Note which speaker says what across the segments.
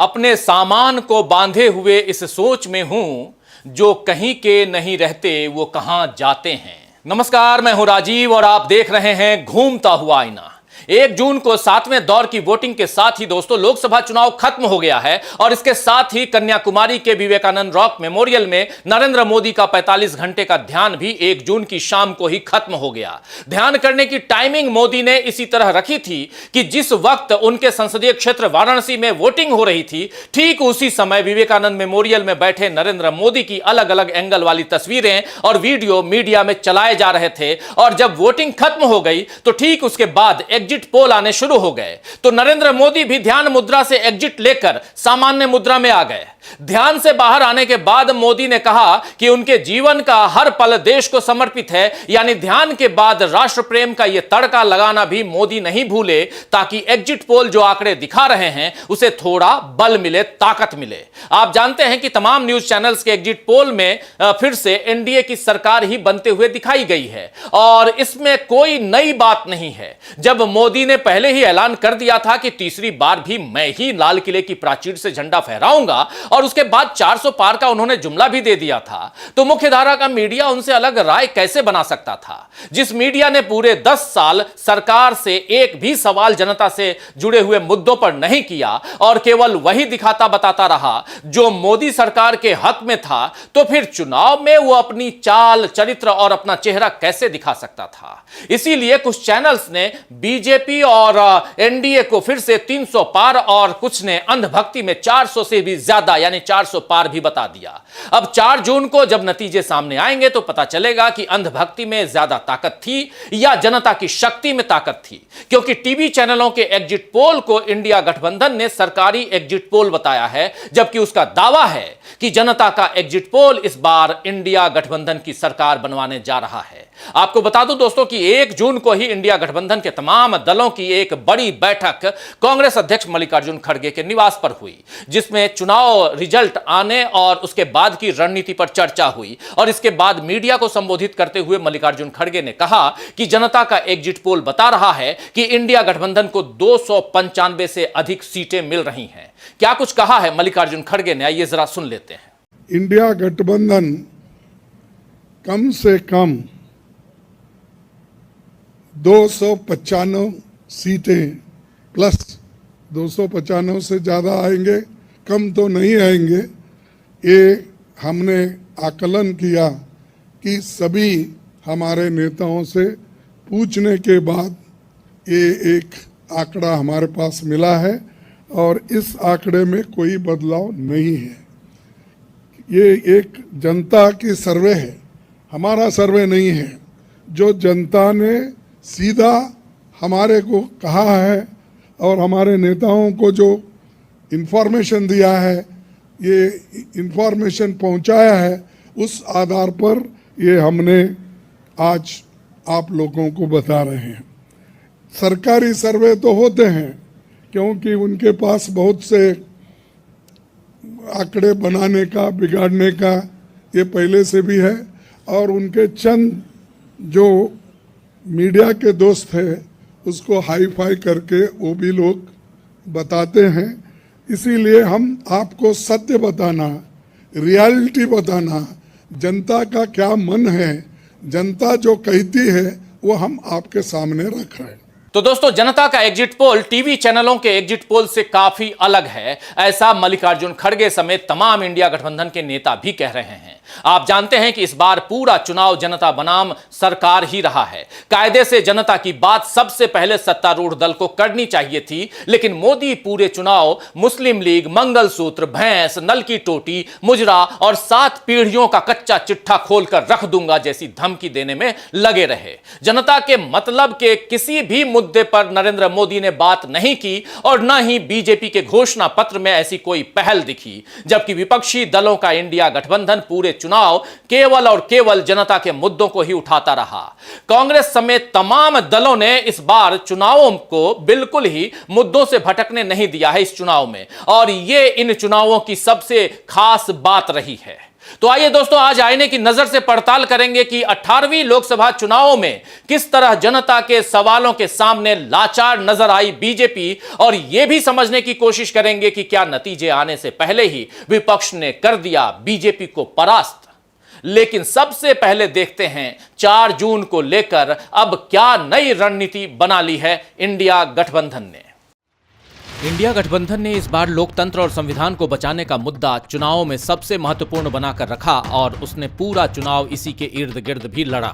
Speaker 1: अपने सामान को बांधे हुए इस सोच में हूं, जो कहीं के नहीं रहते वो कहां जाते हैं। नमस्कार, मैं हूं राजीव और आप देख रहे हैं घूमता हुआ आईना। 1 जून को 7वें दौर की वोटिंग के साथ ही दोस्तों लोकसभा चुनाव खत्म हो गया है और इसके साथ ही कन्याकुमारी के विवेकानंद रॉक मेमोरियल में नरेंद्र मोदी का 45 घंटे का ध्यान भी 1 जून की शाम को ही खत्म हो गया। ध्यान करने की टाइमिंग मोदी ने इसी तरह रखी थी कि जिस वक्त उनके संसदीय क्षेत्र वाराणसी में वोटिंग हो रही थी, ठीक उसी समय विवेकानंद मेमोरियल में बैठे नरेंद्र मोदी की अलग अलग एंगल वाली तस्वीरें और वीडियो मीडिया में चलाए जा रहे थे। और जब वोटिंग खत्म हो गई तो ठीक उसके बाद एग्जिट पोल आने शुरू हो गए, तो नरेंद्र मोदी भी ध्यान मुद्रा से एग्जिट लेकर सामान्य मुद्रा में आ गए। ध्यान से बाहर आने के बाद मोदी ने कहा कि उनके जीवन का हर पल देश को समर्पित है, यानी ध्यान के बाद राष्ट्र प्रेम का यह तड़का लगाना भी मोदी नहीं भूले, ताकि एग्जिट पोल जो आंकड़े दिखा रहे हैं उसे थोड़ा बल मिले, ताकत मिले। आप जानते हैं कि तमाम न्यूज चैनल्स के एग्जिट पोल में फिर से एनडीए की सरकार ही बनते हुए दिखाई गई है और इसमें कोई नई बात नहीं है। जब मोदी ने पहले ही ऐलान कर दिया था कि तीसरी बार भी मैं ही लाल किले की प्राचीर से झंडा फहराऊंगा और उसके बाद 400 पार का उन्होंने जुमला भी दे दिया था, तो मुख्य धारा का मीडिया उनसे अलग राय कैसे बना सकता था? जिस मीडिया ने पूरे 10 साल सरकार से एक भी सवाल जनता से जुड़े हुए मुद्दों पर नहीं किया और केवल वही दिखाता बताता रहा जो मोदी सरकार के हक में था, तो फिर चुनाव में वो अपनी चाल चरित्र और अपना चेहरा कैसे दिखा सकता था? इसीलिए कुछ चैनल्स ने बीजेपी और एनडीए को फिर से 300 पार और कुछ ने अंधभक्ति में 400 से भी ज्यादा यानी 400 पार भी बता दिया। अब 4 जून को जब नतीजे सामने आएंगे तो पता चलेगा कि अंधभक्ति में ज्यादा ताकत थी या जनता की शक्ति में ताकत थी, क्योंकि टीवी चैनलों के एग्जिट पोल को इंडिया गठबंधन ने सरकारी एग्जिट पोल बताया है, जबकि उसका दावा है कि जनता का एग्जिट पोल इस बार इंडिया गठबंधन की सरकार बनवाने जा रहा है। आपको बता दूं दोस्तों कि 1 जून को ही इंडिया गठबंधन के तमाम दलों की एक बड़ी बैठक कांग्रेस अध्यक्ष मल्लिकार्जुन खड़गे के निवास पर हुई, जिसमें चुनाव रिजल्ट आने और उसके बाद की रणनीति पर चर्चा हुई। और इसके बाद मीडिया को संबोधित करते हुए मल्लिकार्जुन खड़गे ने कहा कि जनता का एग्जिट पोल बता रहा है कि इंडिया गठबंधन को 295 से अधिक सीटें मिल रही हैं। क्या कुछ कहा है मल्लिकार्जुन खड़गे ने, आइए जरा सुन लेते हैं।
Speaker 2: इंडिया गठबंधन कम से कम 295 सीटें प्लस 295 से ज़्यादा आएंगे, कम तो नहीं आएंगे। ये हमने आकलन किया कि सभी हमारे नेताओं से पूछने के बाद ये एक आंकड़ा हमारे पास मिला है और इस आंकड़े में कोई बदलाव नहीं है। ये एक जनता की सर्वे है, हमारा सर्वे नहीं है। जो जनता ने सीधा हमारे को कहा है और हमारे नेताओं को जो इन्फॉर्मेशन दिया है, ये इन्फॉर्मेशन पहुंचाया है, उस आधार पर ये हमने आज आप लोगों को बता रहे हैं। सरकारी सर्वे तो होते हैं क्योंकि उनके पास बहुत से आंकड़े बनाने का, बिगाड़ने का ये पहले से भी है और उनके चंद जो मीडिया के दोस्त हैं उसको हाई फाई करके वो भी लोग बताते हैं। इसीलिए हम आपको सत्य बताना, रियलिटी बताना, जनता का क्या मन है, जनता जो कहती है वो हम आपके सामने रख रहे हैं।
Speaker 1: तो दोस्तों, जनता का एग्जिट पोल टीवी चैनलों के एग्जिट पोल से काफी अलग है, ऐसा मल्लिकार्जुन खड़गे समेत तमाम इंडिया गठबंधन के नेता भी कह रहे हैं। आप जानते हैं कि इस बार पूरा चुनाव जनता बनाम सरकार ही रहा है। कायदे से जनता की बात सबसे पहले सत्तारूढ़ दल को करनी चाहिए थी, लेकिन मोदी पूरे चुनाव मुस्लिम लीग, मंगलसूत्र, भैंस, नल की टोटी, मुजरा और 7 पीढ़ियों का कच्चा चिट्ठा खोलकर रख दूंगा जैसी धमकी देने में लगे रहे। जनता के मतलब के किसी भी मुद्दे पर नरेंद्र मोदी ने बात नहीं की और न ही बीजेपी के घोषणा पत्र में ऐसी कोई पहल दिखी, जबकि विपक्षी दलों का इंडिया गठबंधन पूरे चुनाव केवल और केवल जनता के मुद्दों को ही उठाता रहा। कांग्रेस समेत तमाम दलों ने इस बार चुनावों को बिल्कुल ही मुद्दों से भटकने नहीं दिया है इस चुनाव में, और यह इन चुनावों की सबसे खास बात रही है। तो आइए दोस्तों, आज आईने की नजर से पड़ताल करेंगे कि 18वीं लोकसभा चुनावों में किस तरह जनता के सवालों के सामने लाचार नजर आई बीजेपी, और यह भी समझने की कोशिश करेंगे कि क्या नतीजे आने से पहले ही विपक्ष ने कर दिया बीजेपी को परास्त। लेकिन सबसे पहले देखते हैं 4 जून को लेकर अब क्या नई रणनीति बना ली है इंडिया गठबंधन ने। इंडिया गठबंधन ने इस बार लोकतंत्र और संविधान को बचाने का मुद्दा चुनावों में सबसे महत्वपूर्ण बनाकर रखा और उसने पूरा चुनाव इसी के इर्द गिर्द भी लड़ा।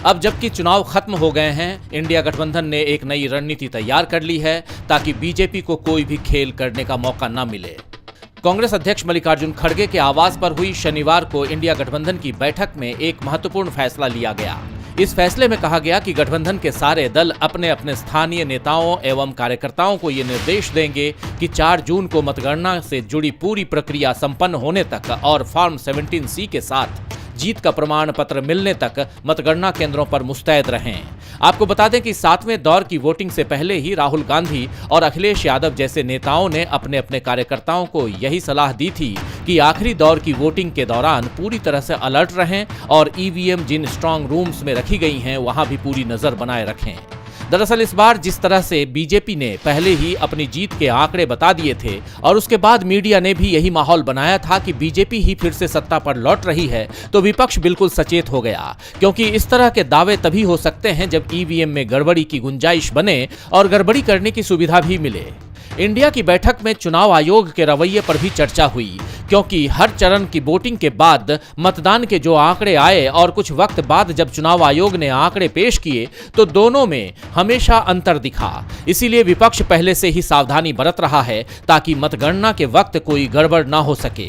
Speaker 1: अब जबकि चुनाव खत्म हो गए हैं, इंडिया गठबंधन ने एक नई रणनीति तैयार कर ली है ताकि बीजेपी को कोई भी खेल करने का मौका न मिले। कांग्रेस अध्यक्ष मल्लिकार्जुन खड़गे के आवास पर हुई शनिवार को इंडिया गठबंधन की बैठक में एक महत्वपूर्ण फैसला लिया गया। इस फैसले में कहा गया कि गठबंधन के सारे दल अपने अपने स्थानीय नेताओं एवं कार्यकर्ताओं को ये निर्देश देंगे कि 4 जून को मतगणना से जुड़ी पूरी प्रक्रिया संपन्न होने तक और फॉर्म 17C के साथ जीत का प्रमाण पत्र मिलने तक मतगणना केंद्रों पर मुस्तैद रहें। आपको बता दें कि 7वें दौर की वोटिंग से पहले ही राहुल गांधी और अखिलेश यादव जैसे नेताओं ने अपने अपने कार्यकर्ताओं को यही सलाह दी थी कि आखिरी दौर की वोटिंग के दौरान पूरी तरह से अलर्ट रहें और ईवीएम जिन स्ट्रांग रूम्स में रखी गई हैं वहां भी पूरी नजर बनाए रखें। दरअसल इस बार जिस तरह से बीजेपी ने पहले ही अपनी जीत के आंकड़े बता दिए थे और उसके बाद मीडिया ने भी यही माहौल बनाया था कि बीजेपी ही फिर से सत्ता पर लौट रही है, तो विपक्ष बिल्कुल सचेत हो गया, क्योंकि इस तरह के दावे तभी हो सकते हैं जब ईवीएम में गड़बड़ी की गुंजाइश बने और गड़बड़ी करने की सुविधा भी मिले। इंडिया की बैठक में चुनाव आयोग के रवैये पर भी चर्चा हुई, क्योंकि हर चरण की वोटिंग के बाद मतदान के जो आंकड़े आए और कुछ वक्त बाद जब चुनाव आयोग ने आंकड़े पेश किए तो दोनों में हमेशा अंतर दिखा। इसीलिए विपक्ष पहले से ही सावधानी बरत रहा है ताकि मतगणना के वक्त कोई गड़बड़ ना हो सके।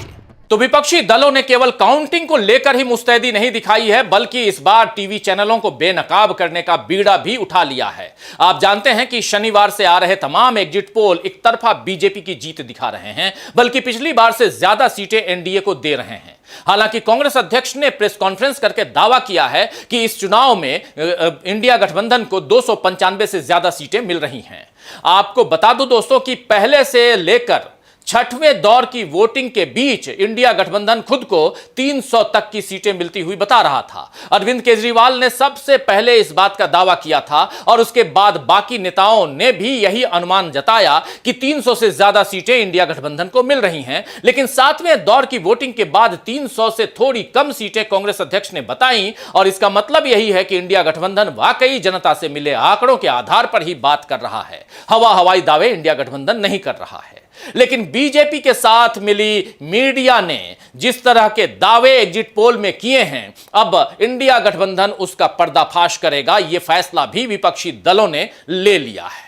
Speaker 1: तो विपक्षी दलों ने केवल काउंटिंग को लेकर ही मुस्तैदी नहीं दिखाई है, बल्कि इस बार टीवी चैनलों को बेनकाब करने का बीड़ा भी उठा लिया है। आप जानते हैं कि शनिवार से आ रहे तमाम एग्जिट पोल एक तरफा बीजेपी की जीत दिखा रहे हैं, बल्कि पिछली बार से ज्यादा सीटें एनडीए को दे रहे हैं। हालांकि कांग्रेस अध्यक्ष ने प्रेस कॉन्फ्रेंस करके दावा किया है कि इस चुनाव में इंडिया गठबंधन को 295 से ज्यादा सीटें मिल रही हैं। आपको बता दूं दोस्तों कि पहले से लेकर 6वें दौर की वोटिंग के बीच इंडिया गठबंधन खुद को 300 तक की सीटें मिलती हुई बता रहा था। अरविंद केजरीवाल ने सबसे पहले इस बात का दावा किया था और उसके बाद बाकी नेताओं ने भी यही अनुमान जताया कि 300 से ज्यादा सीटें इंडिया गठबंधन को मिल रही हैं। लेकिन 7वें दौर की वोटिंग के बाद 300 से थोड़ी कम सीटें कांग्रेस अध्यक्ष ने बताई, और इसका मतलब यही है कि इंडिया गठबंधन वाकई जनता से मिले आंकड़ों के आधार पर ही बात कर रहा है। हवाई दावे इंडिया गठबंधन नहीं कर रहा है। लेकिन बीजेपी के साथ मिली मीडिया ने जिस तरह के दावे एग्जिट पोल में किए हैं, अब इंडिया गठबंधन उसका पर्दाफाश करेगा। यह फैसला भी विपक्षी दलों ने ले लिया है।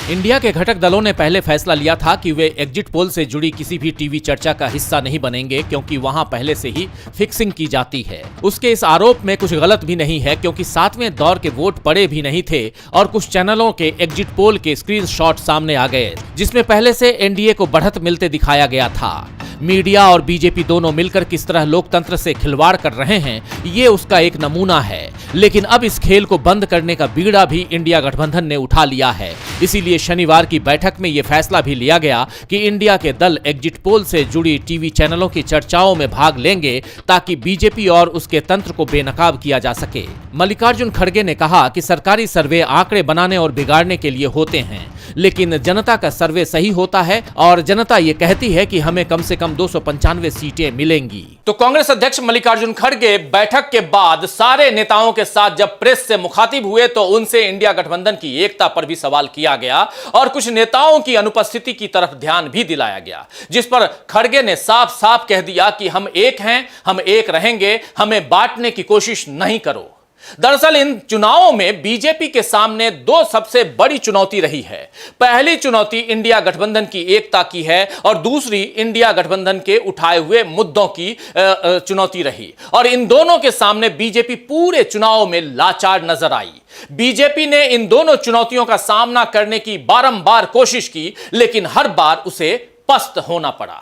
Speaker 1: इंडिया के घटक दलों ने पहले फैसला लिया था कि वे एग्जिट पोल से जुड़ी किसी भी टीवी चर्चा का हिस्सा नहीं बनेंगे, क्योंकि वहां पहले से ही फिक्सिंग की जाती है। उसके इस आरोप में कुछ गलत भी नहीं है, क्योंकि 7वें दौर के वोट पड़े भी नहीं थे और कुछ चैनलों के एग्जिट पोल के स्क्रीनशॉट सामने आ गए जिसमें पहले से एनडीए को बढ़त मिलते दिखाया गया था। मीडिया और बीजेपी दोनों मिलकर किस तरह लोकतंत्र से खिलवाड़ कर रहे हैं, ये उसका एक नमूना है। लेकिन अब इस खेल को बंद करने का बीड़ा भी इंडिया गठबंधन ने उठा लिया है। इसीलिए शनिवार की बैठक में यह फैसला भी लिया गया कि इंडिया के दल एग्जिट पोल से जुड़ी टीवी चैनलों की चर्चाओं में भाग लेंगे ताकि बीजेपी और उसके तंत्र को बेनकाब किया जा सके। मल्लिकार्जुन खड़गे ने कहा कि सरकारी सर्वे आंकड़े बनाने और बिगाड़ने के लिए होते हैं, लेकिन जनता का सर्वे सही होता है और जनता ये कहती है कि हमें कम से कम 295 सीटें मिलेंगी। तो कांग्रेस अध्यक्ष मल्लिकार्जुन खड़गे बैठक के बाद सारे नेताओं के साथ जब प्रेस से मुखातिब हुए तो उनसे इंडिया गठबंधन की एकता पर भी सवाल किया गया और कुछ नेताओं की अनुपस्थिति की तरफ ध्यान भी दिलाया गया, जिस पर खड़गे ने साफ साफ कह दिया कि हम एक हैं, हम एक रहेंगे, हमें बांटने की कोशिश नहीं करो। दरअसल इन चुनावों में बीजेपी के सामने 2 सबसे बड़ी चुनौती रही है। पहली चुनौती इंडिया गठबंधन की एकता की है और दूसरी इंडिया गठबंधन के उठाए हुए मुद्दों की चुनौती रही, और इन दोनों के सामने बीजेपी पूरे चुनाव में लाचार नजर आई। बीजेपी ने इन दोनों चुनौतियों का सामना करने की बारंबार कोशिश की, लेकिन हर बार उसे पस्त होना पड़ा।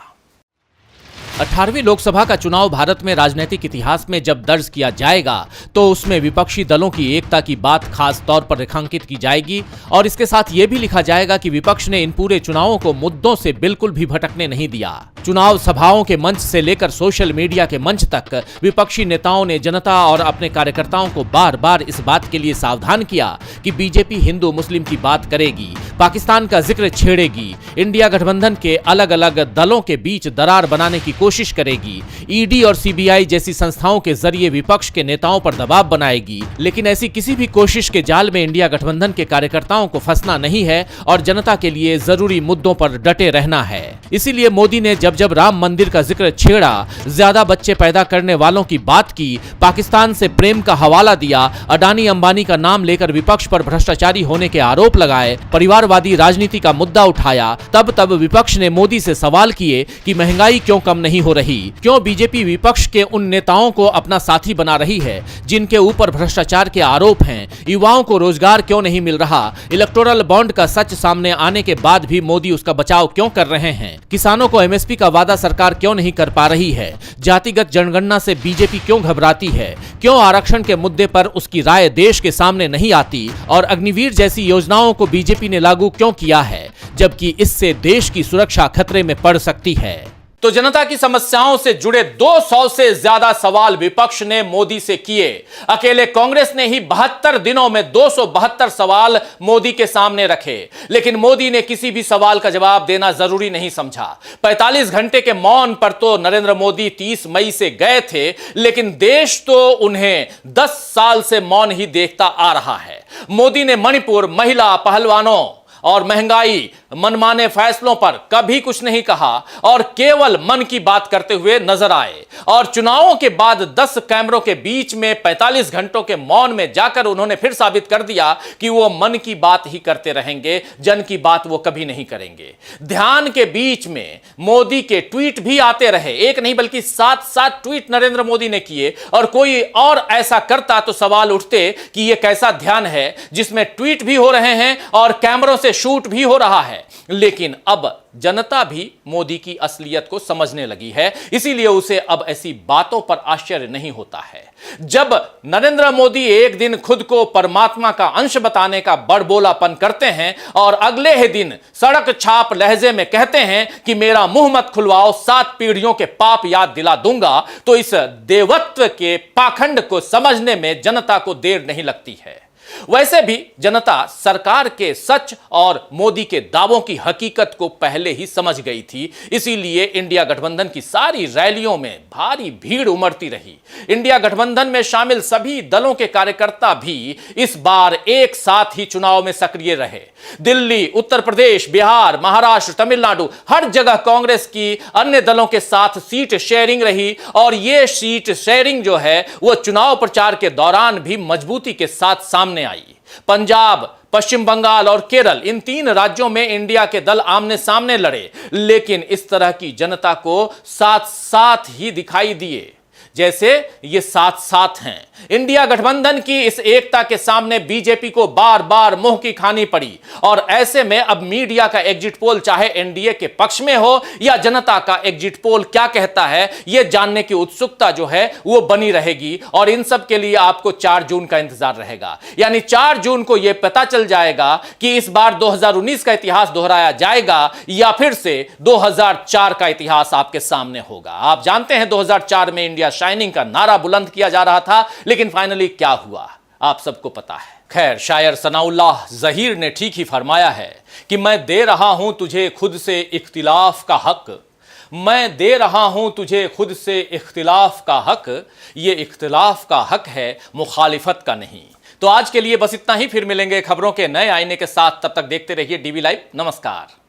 Speaker 1: 18वीं लोकसभा का चुनाव भारत में राजनीतिक इतिहास में जब दर्ज किया जाएगा तो उसमें विपक्षी दलों की एकता की बात खास तौर पर रेखांकित की जाएगी, और इसके साथ यह भी लिखा जाएगा कि विपक्ष ने इन पूरे चुनावों को मुद्दों से बिल्कुल भी भटकने नहीं दिया। चुनाव सभाओं के मंच से लेकर सोशल मीडिया के मंच तक विपक्षी नेताओं ने जनता और अपने कार्यकर्ताओं को बार बार इस बात के लिए सावधान किया कि बीजेपी हिंदू मुस्लिम की बात करेगी, पाकिस्तान का जिक्र छेड़ेगी, इंडिया गठबंधन के अलग अलग दलों के बीच दरार बनाने की कोशिश करेगी, ईडी और सीबीआई जैसी संस्थाओं के जरिए विपक्ष के नेताओं पर दबाव बनाएगी। लेकिन ऐसी किसी भी कोशिश के जाल में इंडिया गठबंधन के कार्यकर्ताओं को फंसना नहीं है और जनता के लिए जरूरी मुद्दों पर डटे रहना है। इसीलिए मोदी ने जब जब राम मंदिर का जिक्र छेड़ा, ज्यादा बच्चे पैदा करने वालों की बात की, पाकिस्तान से प्रेम का हवाला दिया, अडानी अंबानी का नाम लेकर विपक्ष पर भ्रष्टाचारी होने के आरोप लगाए, परिवारवादी राजनीति का मुद्दा उठाया, तब विपक्ष ने मोदी से सवाल किए कि महंगाई क्यों कम नहीं हो रही, क्यों बीजेपी विपक्ष के उन नेताओं को अपना साथी बना रही है जिनके ऊपर भ्रष्टाचार के आरोप हैं, युवाओं को रोजगार क्यों नहीं मिल रहा, इलेक्टोरल बॉन्ड का सच सामने आने के बाद भी मोदी उसका बचाव क्यों कर रहे हैं, किसानों को एमएसपी का वादा सरकार क्यों नहीं कर पा रही है, जातिगत जनगणना से बीजेपी क्यों घबराती है, क्यों आरक्षण के मुद्दे पर उसकी राय देश के सामने नहीं आती और अग्निवीर जैसी योजनाओं को बीजेपी ने लागू क्यों किया है, जबकि इससे देश की सुरक्षा खतरे में पड़ सकती है। तो जनता की समस्याओं से जुड़े 200 से ज्यादा सवाल विपक्ष ने मोदी से किए। अकेले कांग्रेस ने ही 72 दिनों में 272 सवाल मोदी के सामने रखे, लेकिन मोदी ने किसी भी सवाल का जवाब देना जरूरी नहीं समझा। 45 घंटे के मौन पर तो नरेंद्र मोदी 30 मई से गए थे, लेकिन देश तो उन्हें 10 साल से मौन ही देखता आ रहा है। मोदी ने मणिपुर, महिला, पहलवानों और महंगाई, मनमाने फैसलों पर कभी कुछ नहीं कहा और केवल मन की बात करते हुए नजर आए। और चुनावों के बाद 10 कैमरों के बीच में 45 घंटों के मौन में जाकर उन्होंने फिर साबित कर दिया कि वो मन की बात ही करते रहेंगे, जन की बात वो कभी नहीं करेंगे। ध्यान के बीच में मोदी के ट्वीट भी आते रहे, एक नहीं बल्कि 7 ट्वीट नरेंद्र मोदी ने किए, और कोई और ऐसा करता तो सवाल उठते कि यह कैसा ध्यान है जिसमें ट्वीट भी हो रहे हैं और कैमरों से शूट भी हो रहा है। लेकिन अब जनता भी मोदी की असलियत को समझने लगी है, इसीलिए उसे अब ऐसी बातों पर आश्चर्य नहीं होता है। जब नरेंद्र मोदी एक दिन खुद को परमात्मा का अंश बताने का बड़बोलापन करते हैं और अगले ही दिन सड़क छाप लहजे में कहते हैं कि मेरा मुंह मत खुलवाओ, 7 पीढ़ियों के पाप याद दिला दूंगा, तो इस देवत्व के पाखंड को समझने में जनता को देर नहीं लगती है। वैसे भी जनता सरकार के सच और मोदी के दावों की हकीकत को पहले ही समझ गई थी, इसीलिए इंडिया गठबंधन की सारी रैलियों में भारी भीड़ उमड़ती रही। इंडिया गठबंधन में शामिल सभी दलों के कार्यकर्ता भी इस बार एक साथ ही चुनाव में सक्रिय रहे। दिल्ली, उत्तर प्रदेश, बिहार, महाराष्ट्र, तमिलनाडु, हर जगह कांग्रेस की अन्य दलों के साथ सीट शेयरिंग रही और यह सीट शेयरिंग जो है वो चुनाव प्रचार के दौरान भी मजबूती के साथ सामने आई। पंजाब, पश्चिम बंगाल और केरल, इन 3 राज्यों में इंडिया के दल आमने सामने लड़े, लेकिन इस तरह की जनता को साथ साथ ही दिखाई दिए जैसे ये साथ हैं। इंडिया गठबंधन की इस एकता के सामने बीजेपी को बार बार मुंह की खानी पड़ी और ऐसे में अब मीडिया का एग्जिट पोल चाहे एनडीए के पक्ष में हो या जनता का एग्जिट पोल क्या कहता है, यह जानने की उत्सुकता जो है वो बनी रहेगी। और इन सब के लिए आपको 4 जून का इंतजार रहेगा, यानी 4 जून को यह पता चल जाएगा कि इस बार 2019 का इतिहास दोहराया जाएगा या फिर से 2004 का इतिहास आपके सामने होगा। आप जानते हैं 2004 में इंडिया शाइनिंग का नारा बुलंद किया जा रहा था, लेकिन फाइनली क्या हुआ आप सबको पता है। खैर, शायर सनाउल्लाह ज़हीर ने ठीक ही फरमाया है कि मैं दे रहा हूं तुझे खुद से इख्तिलाफ का हक, मैं दे रहा हूं तुझे खुद से इख्तिलाफ का हक, ये इख्तिलाफ का हक है मुखालिफत का नहीं। तो आज के लिए बस इतना ही, फिर मिलेंगे खबरों के नए आईने के साथ, तब तक देखते रहिए डीवी लाइव। नमस्कार।